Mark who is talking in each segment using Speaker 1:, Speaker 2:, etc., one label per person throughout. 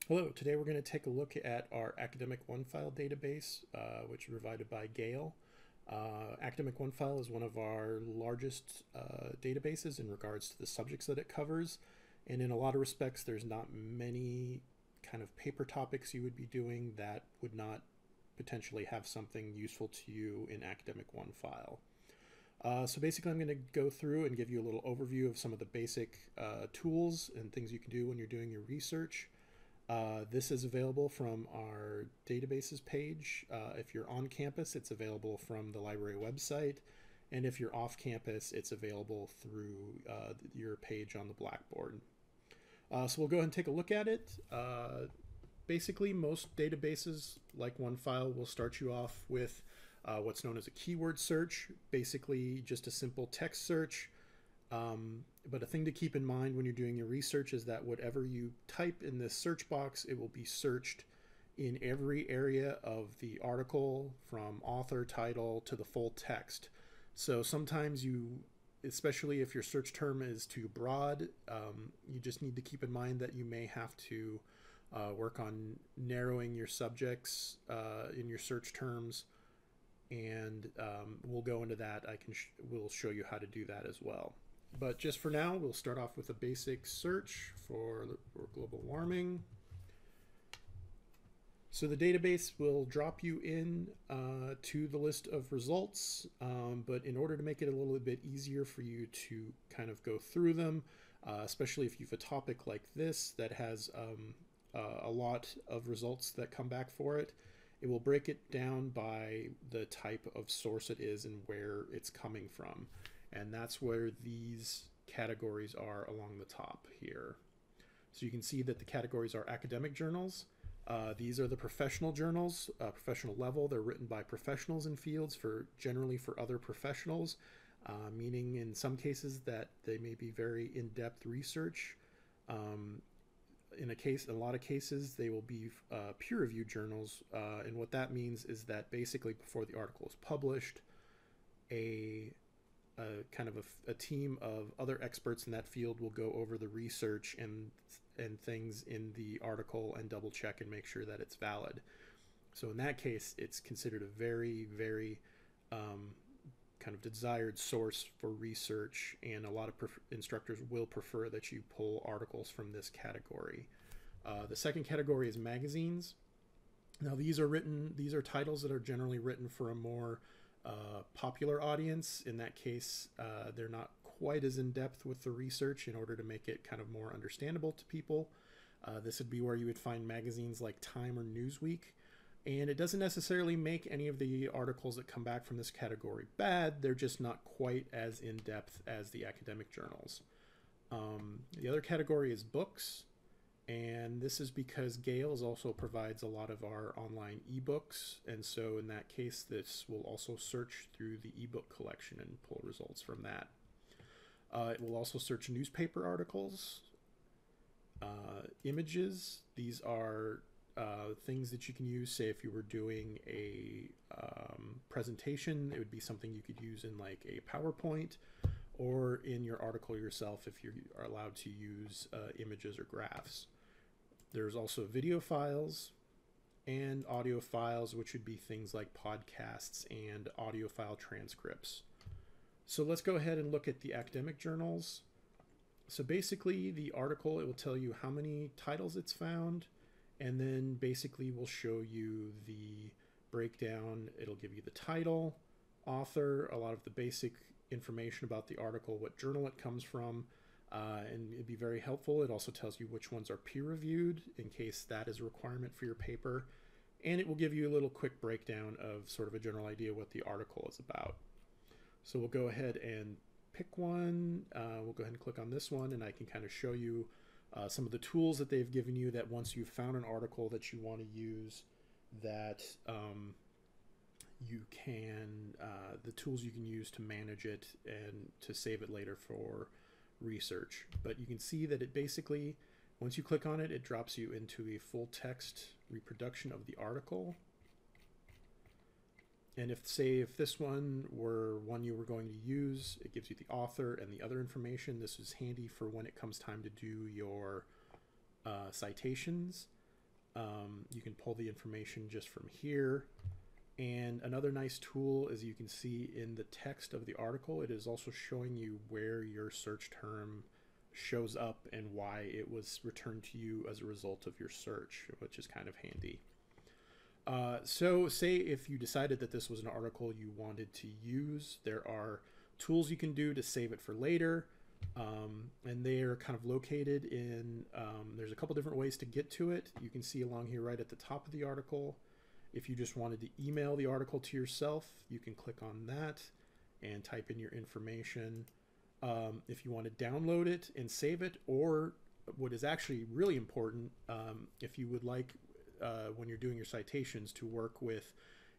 Speaker 1: Hello, today we're going to take a look at our Academic OneFile database, which is provided by Gale. Academic OneFile is one of our largest databases in regards to the subjects that it covers, and in a lot of respects there's not many kind of paper topics you would be doing that would not potentially have something useful to you in Academic OneFile. So basically I'm going to go through and give you a little overview of some of the basic tools and things you can do when you're doing your research. This is available from our databases page. If you're on campus, it's available from the library website. And if you're off campus, it's available through your page on the Blackboard. So we'll go ahead and take a look at it. Basically, most databases like OneFile will start you off with what's known as a keyword search, basically just a simple text search. But a thing to keep in mind when you're doing your research is that whatever you type in this search box, it will be searched in every area of the article, from author, title to the full text. So sometimes you, especially if your search term is too broad, you just need to keep in mind that you may have to work on narrowing your subjects in your search terms, and we'll go into that. We'll show you how to do that as well. But just for now, we'll start off with a basic search for global warming. So the database will drop you in to the list of results, but in order to make it a little bit easier for you to kind of go through them, especially if you have a topic like this that has a lot of results that come back for it, it will break it down by the type of source it is and where it's coming from. And that's where these categories are along the top here. So you can see that the categories are academic journals. These are the professional journals, professional level. They're written by professionals in fields, generally for other professionals, meaning in some cases that they may be very in-depth research. In a lot of cases, they will be peer-reviewed journals, and what that means is that basically before the article is published, a team of other experts in that field will go over the research and things in the article and double check and make sure that it's valid. So in that case, it's considered a very, very kind of desired source for research, and a lot of instructors will prefer that you pull articles from this category. The second category is magazines. Now these are titles that are generally written for a more popular audience. In that case, they're not quite as in-depth with the research in order to make it kind of more understandable to people. This would be where you would find magazines like Time or Newsweek. And it doesn't necessarily make any of the articles that come back from this category bad. They're just not quite as in-depth as the academic journals. The other category is books. And this is because Gale also provides a lot of our online ebooks, and so in that case this will also search through the ebook collection and pull results from that. It will also search newspaper articles, images. These are things that you can use, say if you were doing a presentation, it would be something you could use in like a PowerPoint, or in your article yourself if you are allowed to use images or graphs. There's also video files and audio files, which would be things like podcasts and audio file transcripts. So let's go ahead and look at the academic journals. So basically the article, it will tell you how many titles it's found, and then basically will show you the breakdown. It'll give you the title, author, a lot of the basic information about the article, what journal it comes from, and it'd be very helpful. It also tells you which ones are peer-reviewed in case that is a requirement for your paper, and it will give you a little quick breakdown of sort of a general idea what the article is about. So we'll go ahead and pick one. We'll go ahead and click on this one, and I can kind of show you some of the tools that they've given you, that once you've found an article that you want to use, that you can, the tools you can use to manage it and to save it later for research. But you can see that it basically, once you click on it, it drops you into a full text reproduction of the article. And if this one were one you were going to use, it gives you the author and the other information. This is handy for when it comes time to do your citations. You can pull the information just from here. And another nice tool, as you can see in the text of the article, it is also showing you where your search term shows up and why it was returned to you as a result of your search, which is kind of handy. So say if you decided that this was an article you wanted to use, there are tools you can do to save it for later. And they are kind of located in, there's a couple different ways to get to it. You can see along here right at the top of the article. If you just wanted to email the article to yourself, you can click on that and type in your information. If you want to download it and save it, or what is actually really important, if you would like, when you're doing your citations, to work with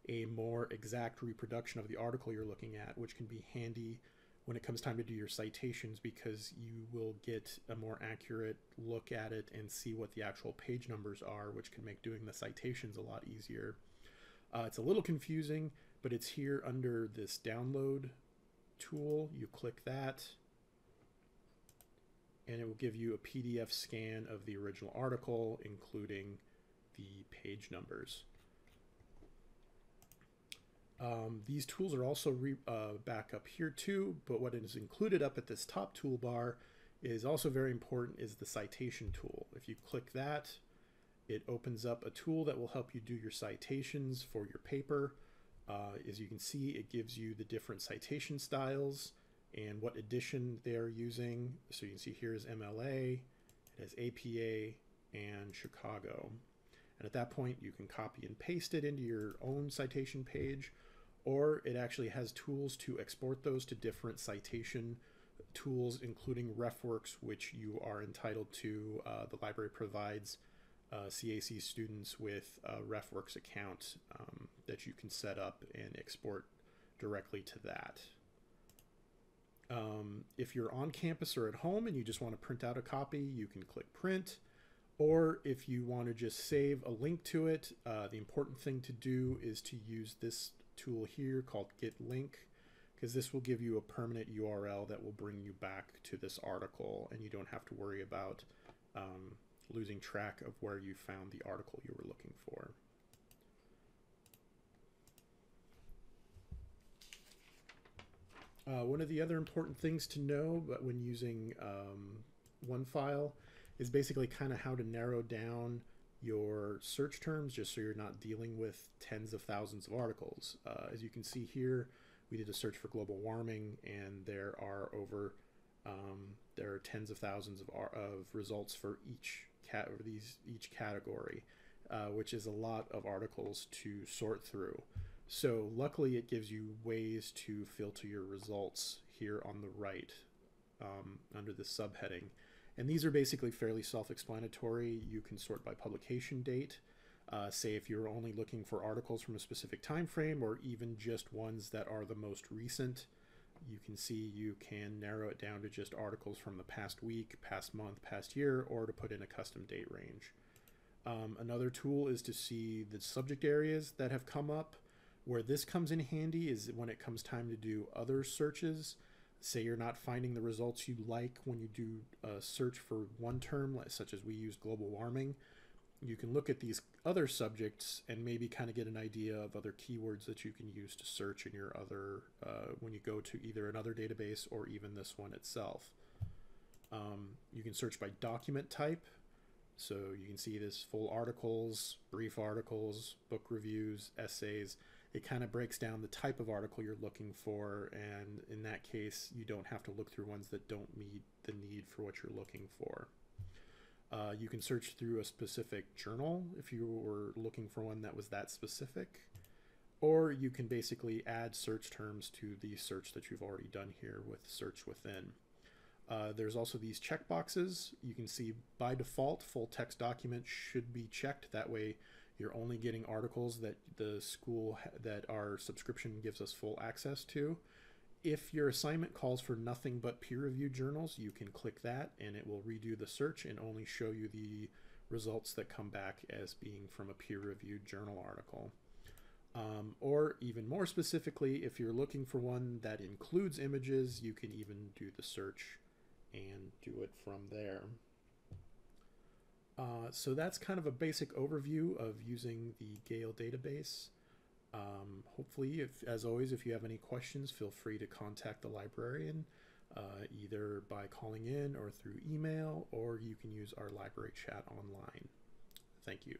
Speaker 1: a more exact reproduction of the article you're looking at, which can be handy when it comes time to do your citations, because you will get a more accurate look at it and see what the actual page numbers are, which can make doing the citations a lot easier. It's a little confusing, but it's here under this download tool. You click that and it will give you a PDF scan of the original article, including the page numbers. These tools are also back up here too, but what is included up at this top toolbar is also very important, is the citation tool. If you click that, it opens up a tool that will help you do your citations for your paper. As you can see, it gives you the different citation styles and what edition they're using. So you can see here is MLA, it has APA, and Chicago. And at that point, you can copy and paste it into your own citation page, or it actually has tools to export those to different citation tools, including RefWorks, which you are entitled to. The library provides CAC students with a RefWorks account that you can set up and export directly to that. If you're on campus or at home and you just want to print out a copy, you can click print. Or if you want to just save a link to it, the important thing to do is to use this tool here called Get Link, because this will give you a permanent URL that will bring you back to this article, and you don't have to worry about losing track of where you found the article you were looking for. One of the other important things to know, but when using OneFile, is basically kind of how to narrow down your search terms, just so you're not dealing with tens of thousands of articles. As you can see here, we did a search for global warming, and there are over there are tens of thousands of results for each category, which is a lot of articles to sort through. So luckily, it gives you ways to filter your results here on the right under the subheading. And these are basically fairly self-explanatory. You can sort by publication date. Say if you're only looking for articles from a specific time frame, or even just ones that are the most recent, you can see you can narrow it down to just articles from the past week, past month, past year, or to put in a custom date range. Another tool is to see the subject areas that have come up. Where this comes in handy is when it comes time to do other searches. Say you're not finding the results you like when you do a search for one term, such as we use global warming. You can look at these other subjects and maybe kind of get an idea of other keywords that you can use to search in your other, when you go to either another database or even this one itself. You can search by document type. So you can see this full articles, brief articles, book reviews, essays. It kind of breaks down the type of article you're looking for, and in that case, you don't have to look through ones that don't meet the need for what you're looking for. You can search through a specific journal if you were looking for one that was that specific, or you can basically add search terms to the search that you've already done here with search within. There's also these checkboxes. You can see by default, full text document should be checked. That way you're only getting articles that the school, that our subscription gives us full access to. If your assignment calls for nothing but peer-reviewed journals, you can click that and it will redo the search and only show you the results that come back as being from a peer-reviewed journal article. Or even more specifically, if you're looking for one that includes images, you can even do the search and do it from there. So that's kind of a basic overview of using the Gale database. Hopefully, as always, if you have any questions, feel free to contact the librarian either by calling in or through email, or you can use our library chat online. Thank you.